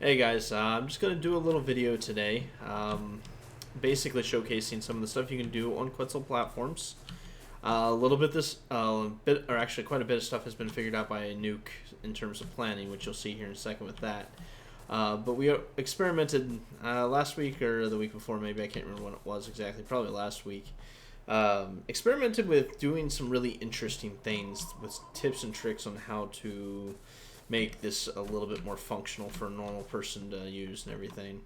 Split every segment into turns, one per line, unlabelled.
Hey guys, I'm just going to do a little video today, basically showcasing some of the stuff you can do on Quetzal platforms. A little bit or actually quite a bit of stuff has been figured out by Nuke in terms of planning, which you'll see here in a second with that. But we experimented last week or the week before, maybe, I can't remember when it was exactly, probably last week. Experimented with doing some really interesting things with tips and tricks on how to make this a little bit more functional for a normal person to use and everything.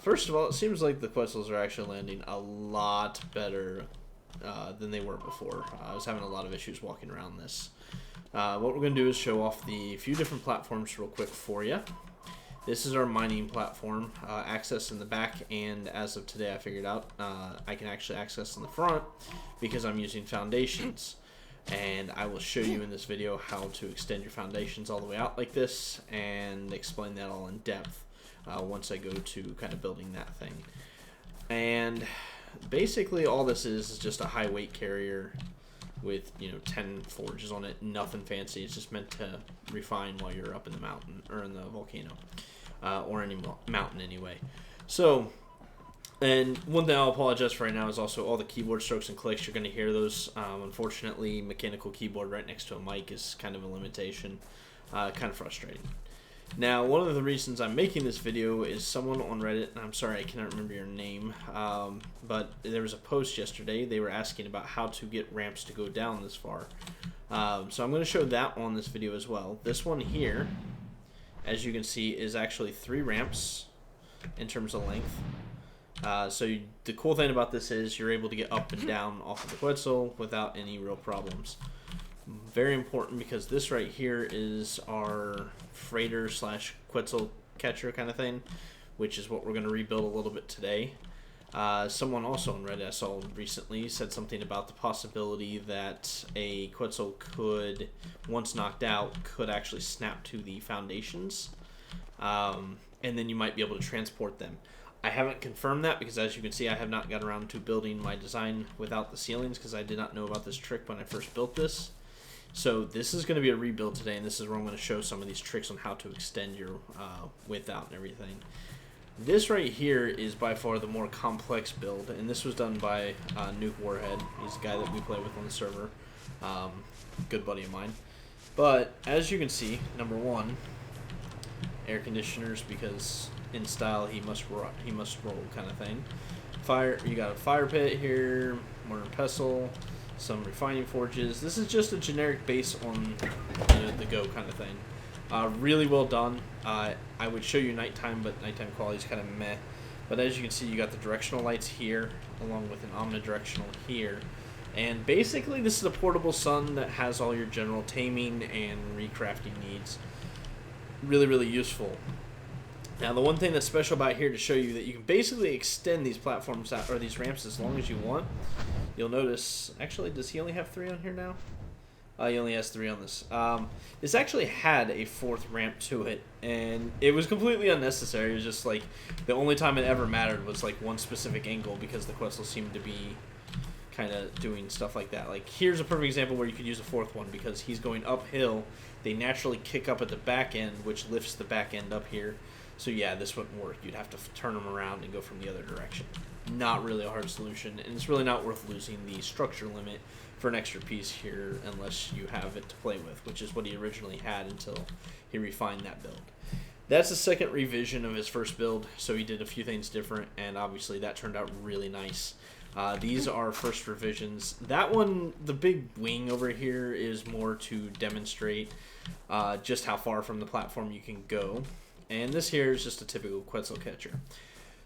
First of all, it seems like the Quetzals are actually landing a lot better than they were before. I was having a lot of issues walking around this. What we're going to do is show off the few different platforms real quick for you. This is our mining platform, access in the back, and as of today I figured out I can actually access in the front because I'm using foundations. And I will show you in this video how to extend your foundations all the way out like this and explain that all in depth once I go to kind of building that thing. And basically all this is just a high weight carrier with 10 forges on it, nothing fancy. It's just meant to refine while you're up in the mountain or in the volcano or any mountain anyway. So, and one thing I'll apologize for right now is also all the keyboard strokes and clicks. You're going to hear those. Unfortunately, mechanical keyboard right next to a mic is kind of a limitation. Kind of frustrating. Now, one of the reasons I'm making this video is someone on Reddit, and I'm sorry I cannot remember your name, but there was a post yesterday. They were asking about how to get ramps to go down this far. So I'm going to show that on this video as well. This one here, as you can see, is actually 3 ramps in terms of length. The cool thing about this is you're able to get up and down off of the Quetzal without any real problems. Very important because this right here is our freighter slash Quetz Catcher kind of thing, which is what we're going to rebuild a little bit today. Someone also on Reddit I saw recently said something about the possibility that a Quetzal could, once knocked out, could actually snap to the foundations, and then you might be able to transport them. I haven't confirmed that because, as you can see, I have not got around to building my design without the ceilings because I did not know about this trick when I first built this. So this is going to be a rebuild today, and this is where I'm going to show some of these tricks on how to extend your width out and everything. This right here is by far the more complex build, and this was done by Nukewarhead. He's a guy that we play with on the server, good buddy of mine. But as you can see, number one, air conditioners, because in style he must roll kind of thing. You got a fire pit here, mortar and pestle, some refining forges. This is just a generic base on the go kind of thing. Really well done. I would show you nighttime, but nighttime quality is kind of meh. But as you can see, you got the directional lights here along with an omnidirectional here. And basically this is a portable sun that has all your general taming and recrafting needs. Really, really useful. Now, the one thing that's special about here to show you that you can basically extend these platforms out, or these ramps, as long as you want. You'll notice, actually, does he only have 3 on here now? He only has 3 on this. This actually had a 4th ramp to it, and it was completely unnecessary. It was just like, the only time it ever mattered was like one specific angle because the Quetzal seemed to be kind of doing stuff like that. Like, here's a perfect example where you could use a 4th one because he's going uphill. They naturally kick up at the back end, which lifts the back end up here. So yeah, this wouldn't work. You'd have to turn them around and go from the other direction. Not really a hard solution, and it's really not worth losing the structure limit for an extra piece here unless you have it to play with, which is what he originally had until he refined that build. That's the second revision of his first build, so he did a few things different, and obviously that turned out really nice. These are first revisions. That one, the big wing over here, is more to demonstrate just how far from the platform you can go. And this here is just a typical Quetz Catcher.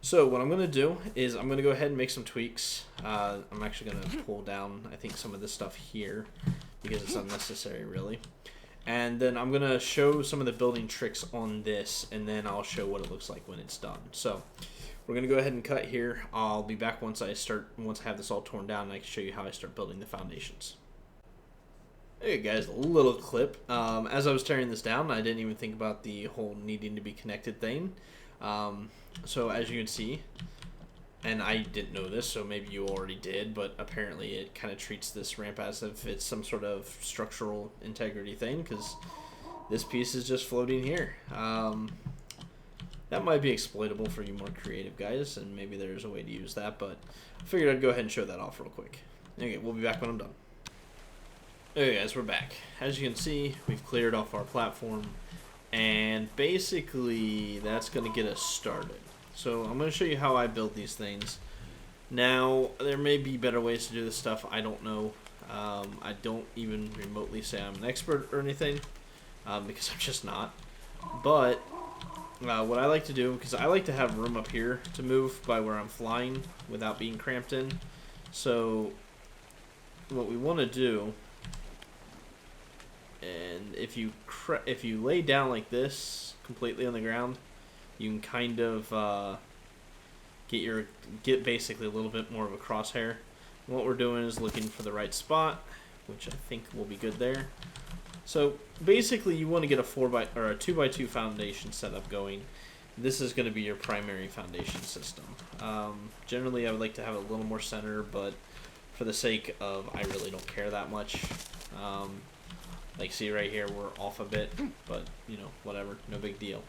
So what I'm going to do is I'm going to go ahead and make some tweaks. I'm actually going to pull down, I think, some of this stuff here because it's unnecessary, really. And then I'm going to show some of the building tricks on this, and then I'll show what it looks like when it's done. So we're going to go ahead and cut here. I'll be back once I have this all torn down, and I can show you how I start building the foundations. Hey guys, a little clip. As I was tearing this down, I didn't even think about the whole needing to be connected thing. So as you can see, and I didn't know this, so maybe you already did, but apparently it kind of treats this ramp as if it's some sort of structural integrity thing, because this piece is just floating here. That might be exploitable for you more creative guys, and maybe there's a way to use that, but I figured I'd go ahead and show that off real quick. Okay, we'll be back when I'm done. Okay guys, we're back. As you can see, we've cleared off our platform, and basically that's going to get us started. So I'm going to show you how I build these things. Now, there may be better ways to do this stuff, I don't know. I don't even remotely say I'm an expert or anything, because I'm just not. But what I like to do, because I like to have room up here to move by where I'm flying without being cramped in. So what we want to do, and if you lay down like this completely on the ground, you can kind of get basically a little bit more of a crosshair. And what we're doing is looking for the right spot, which I think will be good there. So basically, you want to get a 2x2 foundation setup going. This is going to be your primary foundation system. Generally, I would like to have a little more center, but for the sake of, I really don't care that much. Like, see right here, we're off a bit, but you know, whatever, no big deal.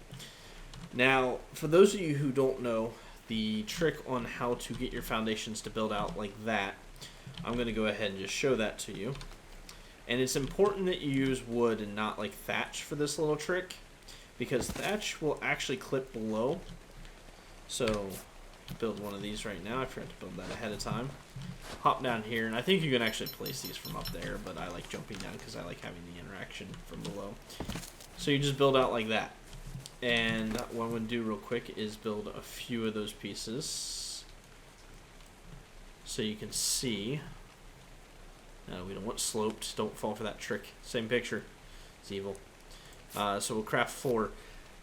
Now, for those of you who don't know the trick on how to get your foundations to build out like that, I'm going to go ahead and just show that to you. And it's important that you use wood and not like thatch for this little trick, because thatch will actually clip below. So build one of these right now. I forgot to build that ahead of time. Hop down here, and I think you can actually place these from up there, but I like jumping down because I like having the interaction from below. So you just build out like that. And what I'm going to do real quick is build a few of those pieces so you can see. We don't want sloped. Don't fall for that trick. Same picture. It's evil. So we'll craft 4.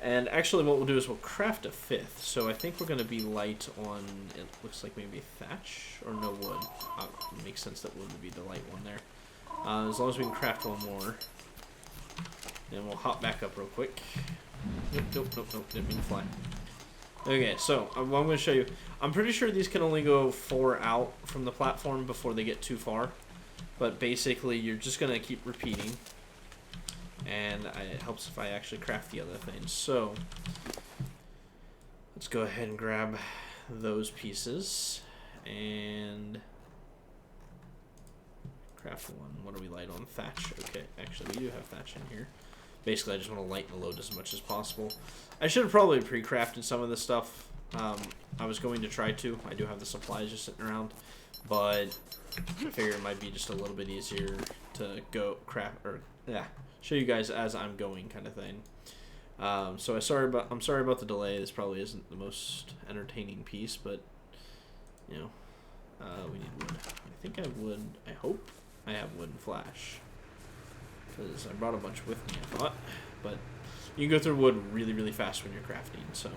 And actually what we'll do is we'll craft a 5th. So I think we're going to be light on, it looks like maybe thatch or no wood. It makes sense that wood would be the light one there. As long as we can craft one more. Then we'll hop back up real quick. Nope, didn't mean to fly. Okay, so what I'm going to show you. I'm pretty sure these can only go 4 out from the platform before they get too far. But basically, you're just going to keep repeating. And it helps if I actually craft the other things. So, let's go ahead and grab those pieces. And craft one. What are we light on? Thatch. Okay, actually, we do have thatch in here. Basically, I just want to lighten the load as much as possible. I should have probably pre-crafted some of this stuff. I was going to try to. I do have the supplies just sitting around. But I figure it might be just a little bit easier to go craft, or show you guys as I'm going, kind of thing. So I'm sorry about the delay. This probably isn't the most entertaining piece, but you know, we need wood. I think I have wood. I hope I have wood and flash, because I brought a bunch with me, I thought. But you can go through wood really, really fast when you're crafting. So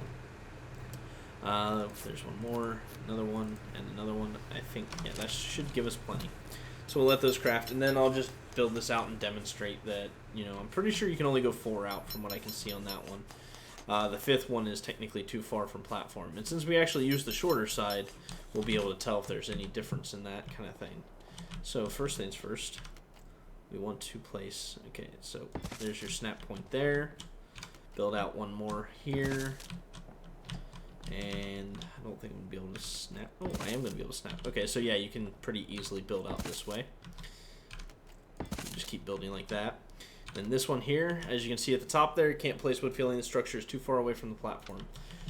there's one more, another one, and another one. I think, yeah, that should give us plenty. So we'll let those craft, and then I'll just build this out and demonstrate that, you know, I'm pretty sure you can only go 4 out from what I can see on that one. The 5th one is technically too far from platform. And since we actually use the shorter side, we'll be able to tell if there's any difference in that kind of thing. So first things first, we want to place, okay, so there's your snap point there. Build out one more here. And I don't think I'm going to be able to snap. Oh, I am going to be able to snap. Okay, so yeah, you can pretty easily build out this way. Just keep building like that. Then this one here, as you can see at the top there, you can't place wood feeling the structure is too far away from the platform.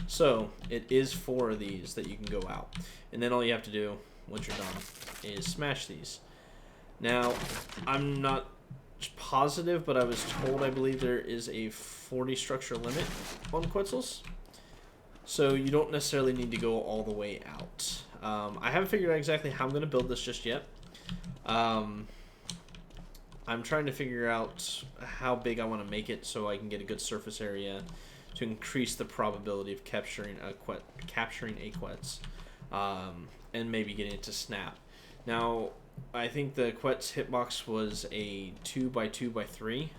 So it is 4 of these that you can go out. And then all you have to do, once you're done, is smash these. Now, I'm not positive, but I was told, I believe there is a 40 structure limit on Quetzals. So you don't necessarily need to go all the way out. I haven't figured out exactly how I'm going to build this just yet. I'm trying to figure out how big I want to make it so I can get a good surface area to increase the probability of capturing a Quetz, and maybe getting it to snap. Now, I think the Quetz hitbox was a 2x2x3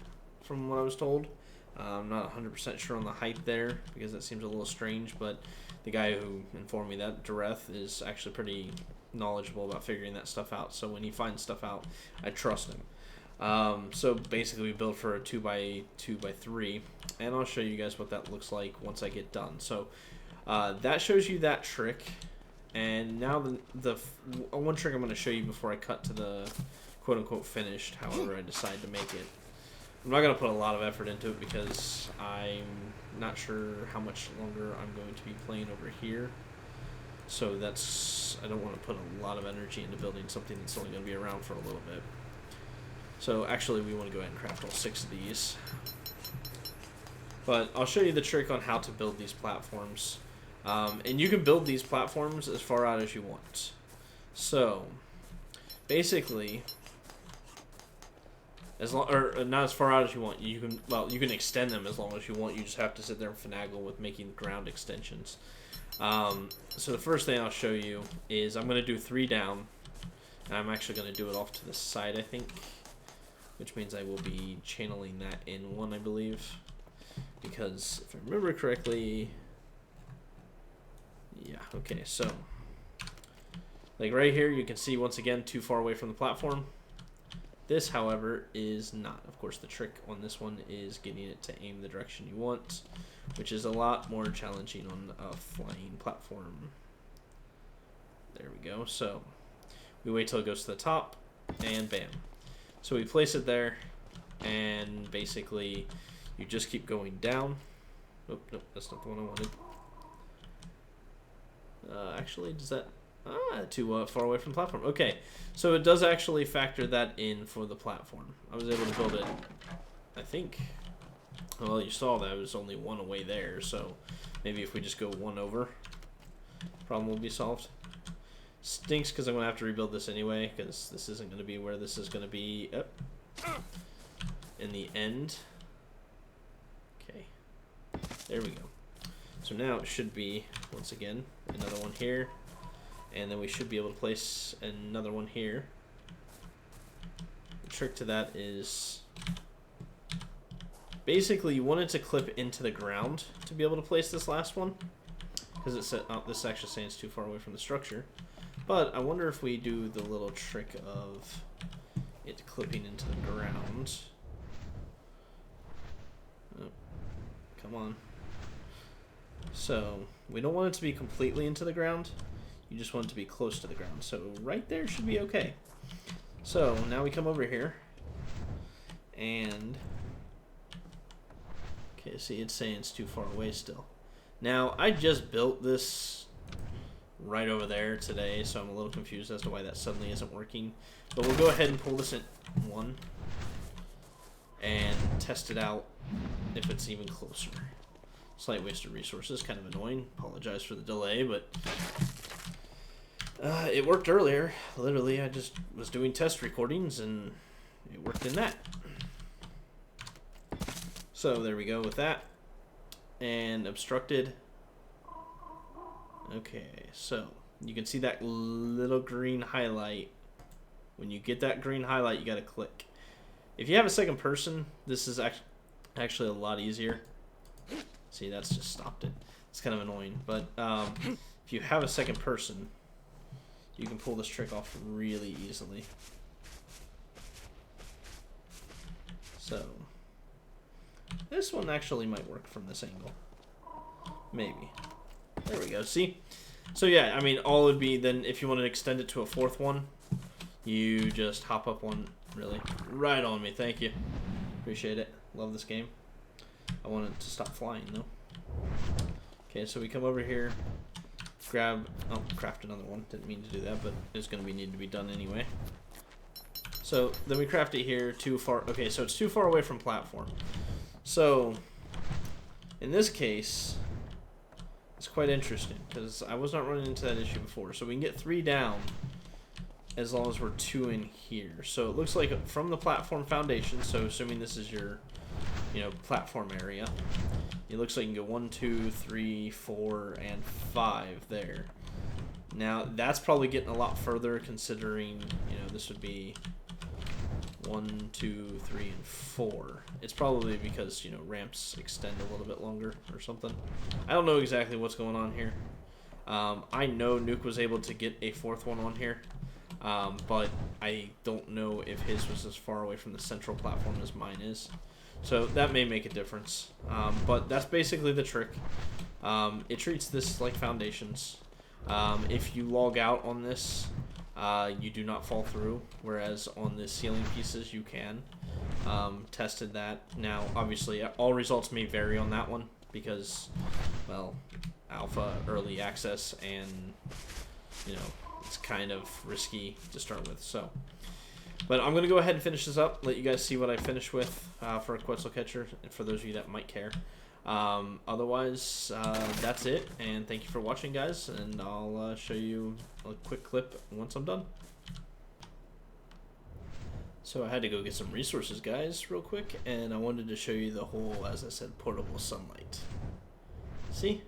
from what I was told. I'm not 100% sure on the height there because that seems a little strange, but the guy who informed me that, Dareth, is actually pretty knowledgeable about figuring that stuff out. So when he finds stuff out, I trust him. So basically we built for a 2x2x3, and I'll show you guys what that looks like once I get done. So that shows you that trick, and now the one trick I'm going to show you before I cut to the quote-unquote finished, however I decide to make it. I'm not going to put a lot of effort into it because I'm not sure how much longer I'm going to be playing over here. So I don't want to put a lot of energy into building something that's only going to be around for a little bit. So actually we want to go ahead and craft all 6 of these. But I'll show you the trick on how to build these platforms. And you can build these platforms as far out as you want. So basically, not as far out as you want. You can extend them as long as you want. You just have to sit there and finagle with making ground extensions. So the first thing I'll show you is I'm going to do 3 down, and I'm actually going to do it off to the side, I think, which means I will be channeling that in 1, I believe, because if I remember correctly, yeah, okay, so like right here you can see once again too far away from the platform. This, however, is not. Of course, the trick on this one is getting it to aim the direction you want, which is a lot more challenging on a flying platform. There we go. So we wait till it goes to the top, and bam. So we place it there, and basically you just keep going down. Oh, nope, that's not the one I wanted. Actually, does that... too far away from the platform. Okay, so it does actually factor that in for the platform. I was able to build it, I think, well, you saw that it was only 1 away there, so maybe if we just go 1 over, problem will be solved. Stinks because I'm going to have to rebuild this anyway, because this isn't going to be where this is going to be in the end. Okay, there we go. So now it should be, once again, another one here. And then we should be able to place another one here. The trick to that is basically you want it to clip into the ground to be able to place this last one. Because it said, oh, this actually saying it's too far away from the structure. But I wonder if we do the little trick of it clipping into the ground. Oh, come on. So we don't want it to be completely into the ground. You just want it to be close to the ground. So right there should be okay. So now we come over here. And... okay, see, it's saying it's too far away still. Now, I just built this right over there today, so I'm a little confused as to why that suddenly isn't working. But we'll go ahead and pull this in 1 and test it out if it's even closer. Slight waste of resources, kind of annoying. Apologize for the delay, but it worked earlier. Literally, I just was doing test recordings and it worked in that. So there we go with that. And obstructed. Okay, so you can see that little green highlight. When you get that green highlight, you got to click. If you have a second person, this is actually a lot easier. See, that's just stopped it. It's kind of annoying, but if you have a second person, you can pull this trick off really easily. So this one actually might work from this angle. Maybe. There we go. See? So yeah, I mean, all would be then if you want to extend it to a 4th one, you just hop up one. Really? Right on me. Thank you. Appreciate it. Love this game. I want it to stop flying though. Okay, so we come over here, grab, oh, craft another one. Didn't mean to do that, but it's going to need to be done anyway. So then we craft it here, too far. Okay, so it's too far away from platform. So in this case, it's quite interesting because I was not running into that issue before. So we can get 3 down as long as we're 2 in here. So it looks like from the platform foundation, so assuming this is your, platform area, it looks like you can go 1, 2, 3, 4, and 5 there. Now that's probably getting a lot further considering, this would be 1, 2, 3, and 4. It's probably because, ramps extend a little bit longer or something. I don't know exactly what's going on here. I know Nuke was able to get a 4th one on here. but I don't know if his was as far away from the central platform as mine is. So that may make a difference. But that's basically the trick. It treats this like foundations. If you log out on this, you do not fall through, whereas on the ceiling pieces you can. Tested that. Now, obviously, all results may vary on that one because, well, alpha, early access, and, you know, it's kind of risky to start with. So, but I'm going to go ahead and finish this up, let you guys see what I finished with for a Quetz Catcher, for those of you that might care. Otherwise, that's it, and thank you for watching, guys, and I'll show you a quick clip once I'm done. So I had to go get some resources, guys, real quick, and I wanted to show you the whole, as I said, portable sunlight. See?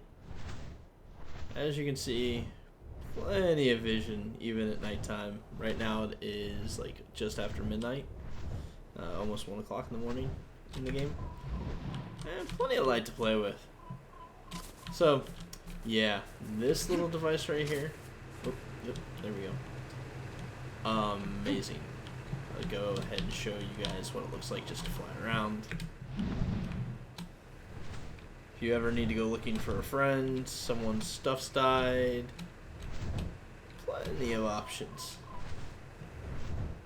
As you can see, plenty of vision, even at nighttime. Right now it is like just after midnight, almost 1 o'clock in the morning in the game. And plenty of light to play with. So, yeah, this little device right here. Oh, yep, there we go. Amazing. I'll go ahead and show you guys what it looks like just to fly around. If you ever need to go looking for a friend, someone's stuff's died, plenty of options.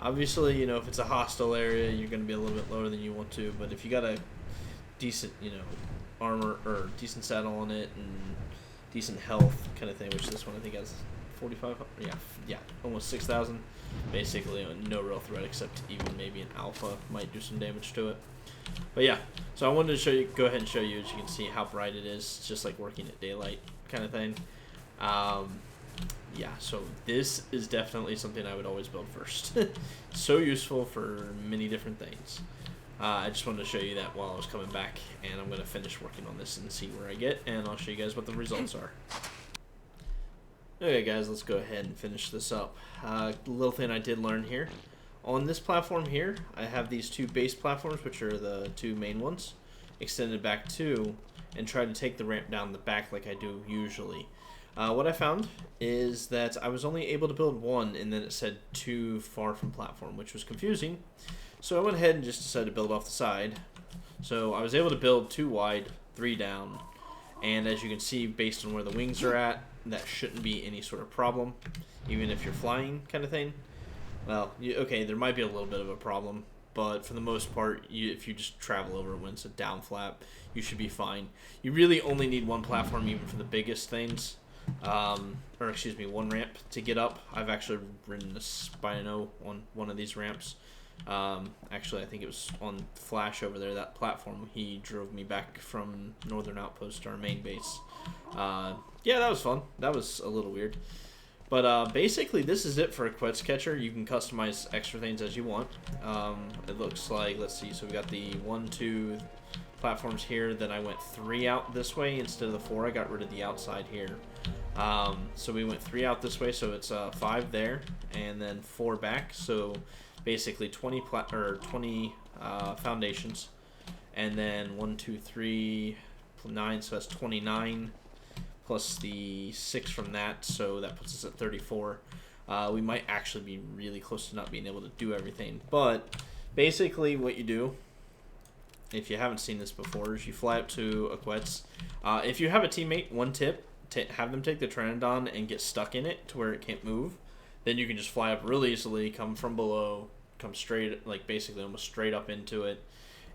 Obviously, you know, if it's a hostile area, you're going to be a little bit lower than you want to, but if you got a decent, you know, armor or decent saddle on it and decent health kind of thing, which this one I think has 45, yeah, almost 6,000. Basically, no real threat except even maybe an alpha might do some damage to it. But yeah, so I wanted to show you, go ahead and show you, as you can see, how bright it is. It's just like working at daylight kind of thing. Yeah, so this is definitely something I would always build first. So useful for many different things. I just wanted to show you that while I was coming back, and I'm going to finish working on this and see where I get, and I'll show you guys what the results are. Okay guys, let's go ahead and finish this up. The little thing I did learn here. On this platform here, I have these two base platforms, which are the two main ones, extended back two, and try to take the ramp down the back like I do usually. What I found is that I was only able to build one, and then it said too far from platform, which was confusing. So I went ahead and just decided to build off the side. So I was able to build 2 wide, 3 down, and as you can see, based on where the wings are at, that shouldn't be any sort of problem, even if you're flying kind of thing. Well, okay, there might be a little bit of a problem, but for the most part, if you just travel over it when it's a down flap, you should be fine. You really only need one platform, even for the biggest things, or excuse me, one ramp to get up. I've actually ridden a Spino on one of these ramps. Actually, I think it was on Flash over there, that platform. He drove me back from Northern Outpost to our main base. Yeah, that was fun. That was a little weird. But basically, this is it for a Quetz Catcher. You can customize extra things as you want. It looks like, let's see, so we got the 1, 2 platforms here. Then I went 3 out this way instead of the 4. I got rid of the outside here. So we went 3 out this way, so it's 5 there, and then 4 back. So basically 20 foundations, and then 1, 2, 3, 9, so that's 29. Plus the 6 from that, so that puts us at 34. We might actually be really close to not being able to do everything, but basically what you do, if you haven't seen this before, is you fly up to a Quetz. If you have a teammate, one tip, have them take the Pteranodon and get stuck in it to where it can't move. Then you can just fly up really easily, come from below, come straight, like basically almost straight up into it,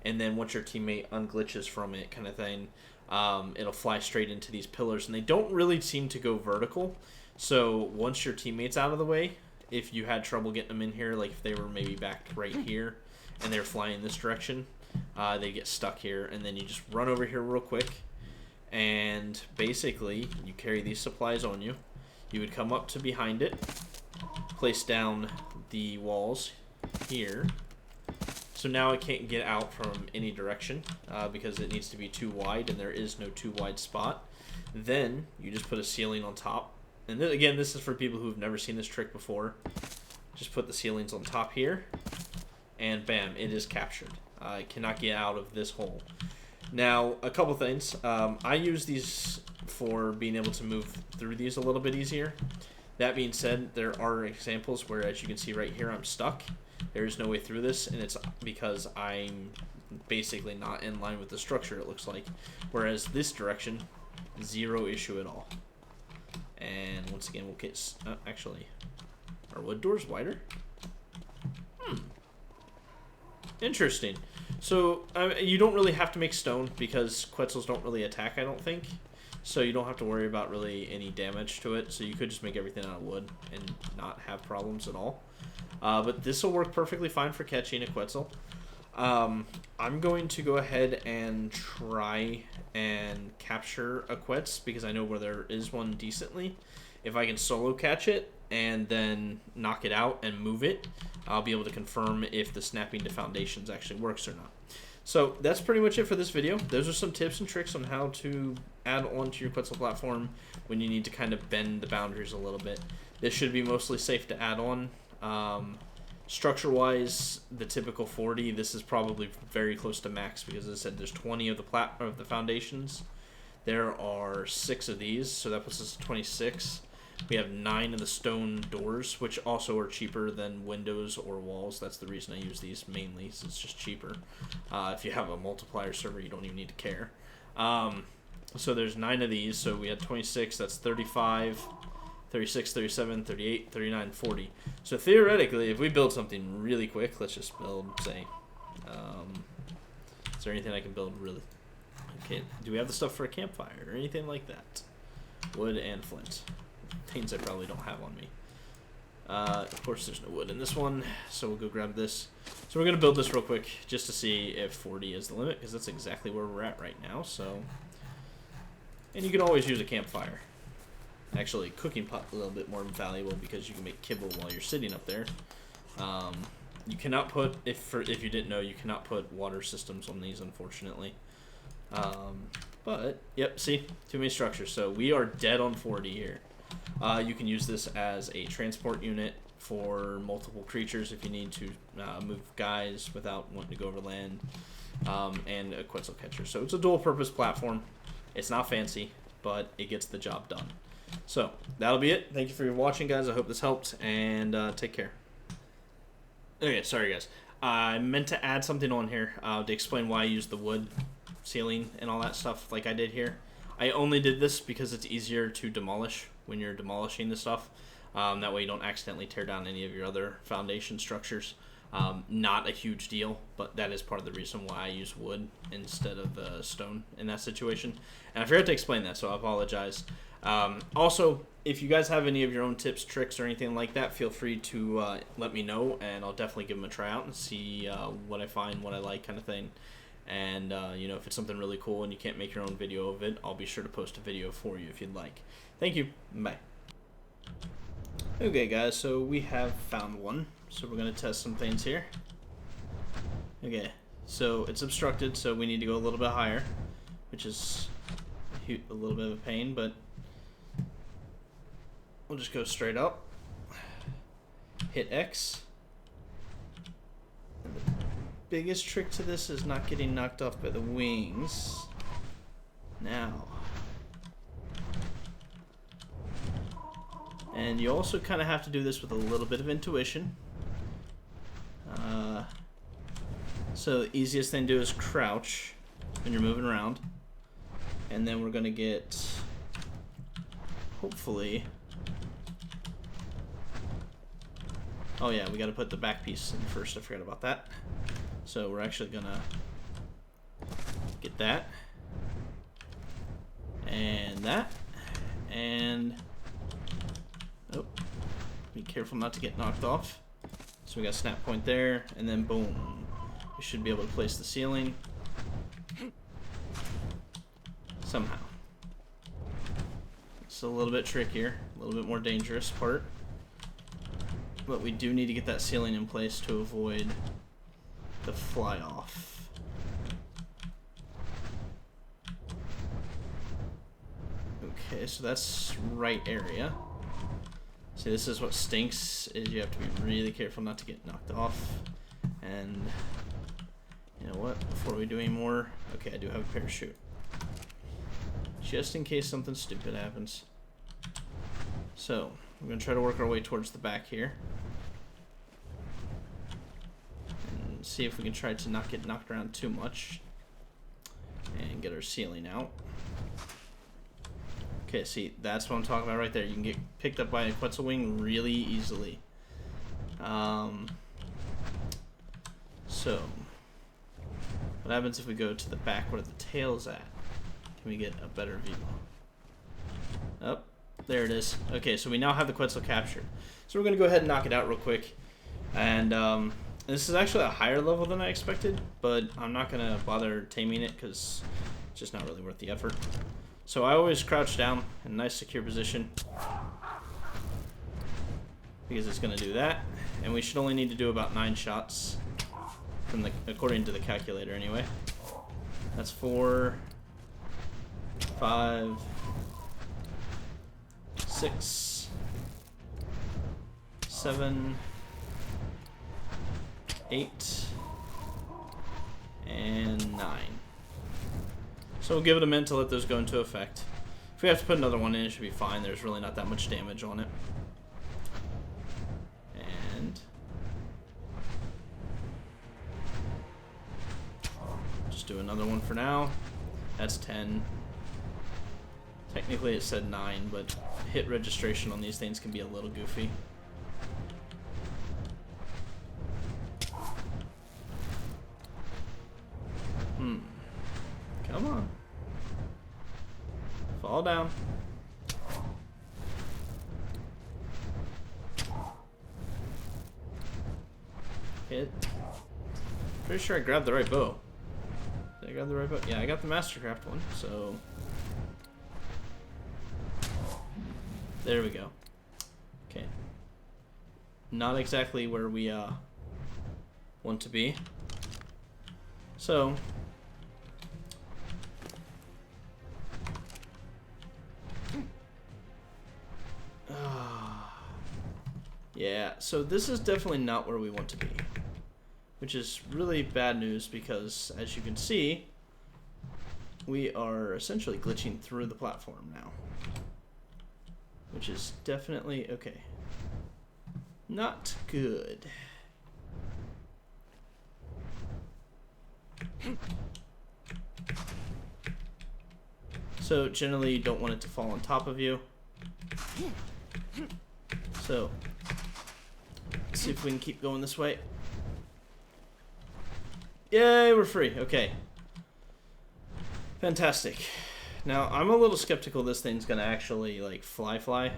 and then once your teammate unglitches from it kind of thing, it'll fly straight into these pillars, and they don't really seem to go vertical. So once your teammate's out of the way, if you had trouble getting them in here, like if they were maybe back right here and they're flying this direction, they get stuck here, and then you just run over here real quick, and basically you carry these supplies on you. You would come up to behind it, place down the walls here. So now it can't get out from any direction because it needs to be too wide, and there is no too wide spot. Then you just put a ceiling on top. And then, again, this is for people who've never seen this trick before. Just put the ceilings on top here, and bam, it is captured. It cannot get out of this hole. Now, a couple things. I use these for being able to move through these a little bit easier. That being said, there are examples where, as you can see right here, I'm stuck. There's no way through this, and it's because I'm basically not in line with the structure, it looks like. Whereas this direction, zero issue at all. And once again, we'll get... actually, are wood doors wider? Interesting. So, you don't really have to make stone because Quetzals don't really attack, I don't think. So you don't have to worry about really any damage to it. So you could just make everything out of wood and not have problems at all. But this will work perfectly fine for catching a Quetzal. I'm going to go ahead and try and capture a Quetz because I know where there is one decently. If I can solo catch it and then knock it out and move it, I'll be able to confirm if the snapping to foundations actually works or not. So that's pretty much it for this video. Those are some tips and tricks on how to add on to your Quetzal platform when you need to kind of bend the boundaries a little bit. This should be mostly safe to add on. Structure-wise, the typical 40, this is probably very close to max because, as I said, there's 20 of the foundations. There are 6 of these, so that puts us at 26. We have 9 of the stone doors, which also are cheaper than windows or walls. That's the reason I use these mainly, so it's just cheaper. If you have a multiplier server, you don't even need to care. So there's 9 of these, so we had 26, that's 35, 36, 37, 38, 39, 40. So theoretically, if we build something really quick, let's just build, say, is there anything I can build really? Okay, do we have the stuff for a campfire or anything like that? Wood and flint. Things I probably don't have on me. Of course, there's no wood in this one, so we'll go grab this. So we're going to build this real quick just to see if 40 is the limit, because that's exactly where we're at right now. So, and you can always use a campfire. Actually, cooking pot a little bit more valuable because you can make kibble while you're sitting up there. You cannot put, if you didn't know, you cannot put water systems on these, unfortunately. But, yep, see, too many structures. So we are dead on 40 here. You can use this as a transport unit for multiple creatures if you need to move guys without wanting to go over land, and a Quetz Catcher. So it's a dual-purpose platform. It's not fancy, but it gets the job done. So that'll be it. Thank you for watching, guys. I hope this helped, and take care. Okay, sorry, guys. I meant to add something on here to explain why I used the wood ceiling and all that stuff like I did here. I only did this because it's easier to demolish when you're demolishing the stuff. That way you don't accidentally tear down any of your other foundation structures. Not a huge deal, but that is part of the reason why I use wood instead of stone in that situation. And I forgot to explain that, so I apologize. Also, if you guys have any of your own tips, tricks, or anything like that, feel free to let me know, and I'll definitely give them a try out and see what I find, what I like, kind of thing. And, you know, if it's something really cool and you can't make your own video of it, I'll be sure to post a video for you if you'd like. Thank you. Bye. Okay, guys, so we have found one. So we're going to test some things here. Okay, so it's obstructed, so we need to go a little bit higher, which is a little bit of a pain, but we'll just go straight up. Hit X. And the biggest trick to this is not getting knocked off by the wings. Now. And you also kind of have to do this with a little bit of intuition. So the easiest thing to do is crouch when you're moving around. And then we're going to get, hopefully, oh yeah, we got to put the back piece in first. I forgot about that. So we're actually going to get that. And that. And, oh, be careful not to get knocked off. So we got a snap point there, and then boom. We should be able to place the ceiling. Somehow. It's a little bit trickier, a little bit more dangerous part. But we do need to get that ceiling in place to avoid the fly off. Okay, so that's right area. See, this is what stinks, is you have to be really careful not to get knocked off. And you know what, before we do any more, okay, I do have a parachute. Just in case something stupid happens. So, We're going to try to work our way towards the back here. And see if we can try to not get knocked around too much. And get our ceiling out. Okay, see, that's what I'm talking about right there. You can get picked up by a Quetzal wing really easily. So, what happens if we go to the back where the tail's at? Can we get a better view? Oh, there it is. Okay, so we now have the Quetzal captured. So we're going to go ahead and knock it out real quick. And this is actually a higher level than I expected, but I'm not going to bother taming it because it's just not really worth the effort. So I always crouch down in a nice secure position because it's going to do that. And we should only need to do about 9 shots from the, according to the calculator anyway. That's 4, 5, 6, 7, 8, and 9. So we'll give it a minute to let those go into effect. If we have to put another one in, it should be fine. There's really not that much damage on it. And just do another one for now. That's 10. Technically it said 9, but hit registration on these things can be a little goofy. Come on. Fall down. Hit. Pretty sure I grabbed the right bow. Did I grab the right bow? Yeah, I got the Mastercraft one, so... There we go. Okay. Not exactly where we want to be. So... yeah, so this is definitely not where we want to be, which is really bad news because, as you can see, we are essentially glitching through the platform now, which is definitely, okay, not good. So generally you don't want it to fall on top of you. So let's see if we can keep going this way. Yay, we're free. Okay. Fantastic. Now, I'm a little skeptical this thing's gonna actually, like, fly.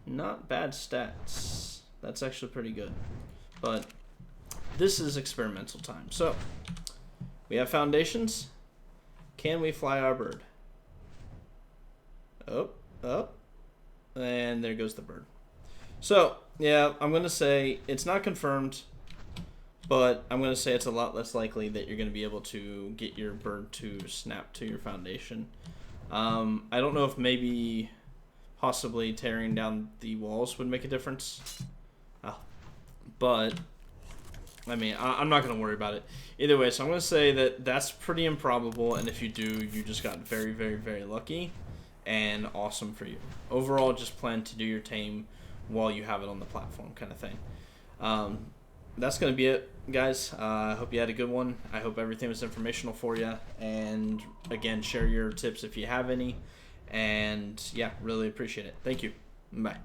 Not bad stats. That's actually pretty good. But this is experimental time. So, we have foundations. Can we fly our bird? Oh. And there goes the bird. So, yeah, I'm going to say it's not confirmed, but I'm going to say it's a lot less likely that you're going to be able to get your bird to snap to your foundation. I don't know if maybe possibly tearing down the walls would make a difference. But, I mean, I'm not going to worry about it. Either way, so I'm going to say that that's pretty improbable, and if you do, you just got very, very, very lucky. And awesome for you. Overall, just plan to do your tame while you have it on the platform, kind of thing. That's going to be it, guys. I hope you had a good one. I hope everything was informational for you. And again, share your tips if you have any. And yeah, really appreciate it. Thank you. Bye.